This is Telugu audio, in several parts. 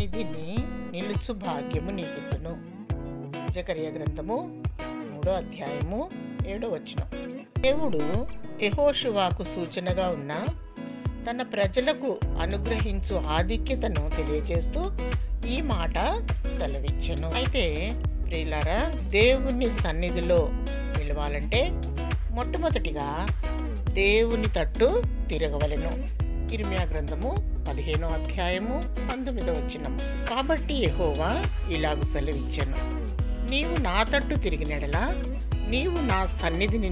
సన్నిధిని నిలుచు భాగ్యము నీకిత్తును. జకర్యా గ్రంథము 3వ అధ్యాయము 7వ వచనం. దేవుడు యెహోషువాకు సూచనగా ఉన్న తన ప్రజలకు అనుగ్రహించు ఆధిక్యతను తెలియజేస్తూ ఈ మాట సెలవిచ్చెను. అయితే ప్రియులారా, దేవుని సన్నిధిలో నిలవాలంటే మొట్టమొదటిగా దేవుని తట్టు తిరగవలెను. ఇర్మియా గ్రంథము 15వ అధ్యాయము 19వ వచనం. కాబట్టి యెహోవా ఇలాగు సెలవిచ్చెను, నీవు నా తట్టు తిరిగినెడలా నీవు నా సన్నిధిని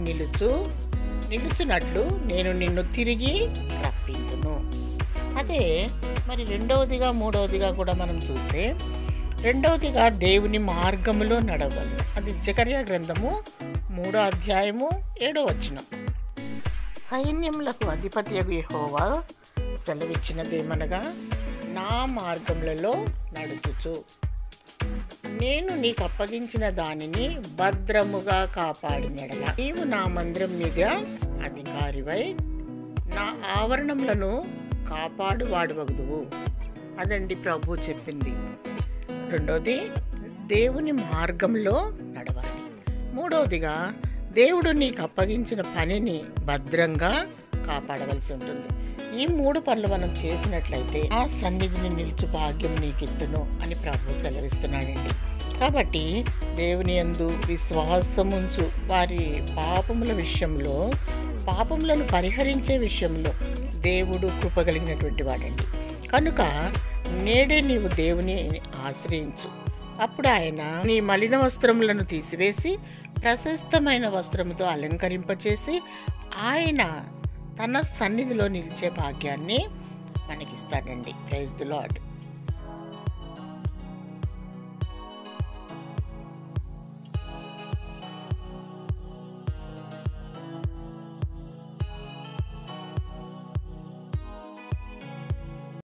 నిలుచున్నట్లు నేను నిన్ను తిరిగి రప్పింతును. అదే మరి రెండవదిగా మూడవదిగా కూడా మనం చూస్తే, రెండవదిగా దేవుని మార్గములో నడవాలి. అది జకర్యా గ్రంథము 3వ అధ్యాయము 7వ వచనం. సైన్యములకు అధిపతియగు యెహోవా సెలవిచ్చినదేమనగా, నా మార్గములలో నడుచుచు నేను నీకు అప్పగించిన దానిని భద్రముగా కాపాడినెడల నీవు నా మందిరం మీద అధికారివై నా ఆవరణములను కాపాడు వాడువగుదువు. అదండి ప్రభు చెప్పింది. రెండోది, దేవుని మార్గంలో నడవాలి. మూడవదిగా, దేవుడు నీకు అప్పగించిన పనిని భద్రంగా కాపాడవలసి ఉంటుంది. ఈ 3 పనులు మనం చేసినట్లయితే ఆ సన్నిధిని నిలుచు భాగ్యం నీకిత్తును అని ప్రభు సెలవిస్తున్నాడండి. కాబట్టి దేవుని యందు విశ్వాసముంచు వారి పాపముల విషయంలో, పాపములను పరిహరించే విషయంలో దేవుడు కృపగలిగినటువంటి వాడండి. కనుక నేడే నీవు దేవుని ఆశ్రయించు. అప్పుడు ఆయన నీ మలిన వస్త్రములను తీసివేసి ప్రశస్తమైన వస్త్రముతో అలంకరింపచేసి ఆయన తన సన్నిధిలో నిలిచే భాగ్యాన్ని మనకిస్తాడండి. Praise the lord.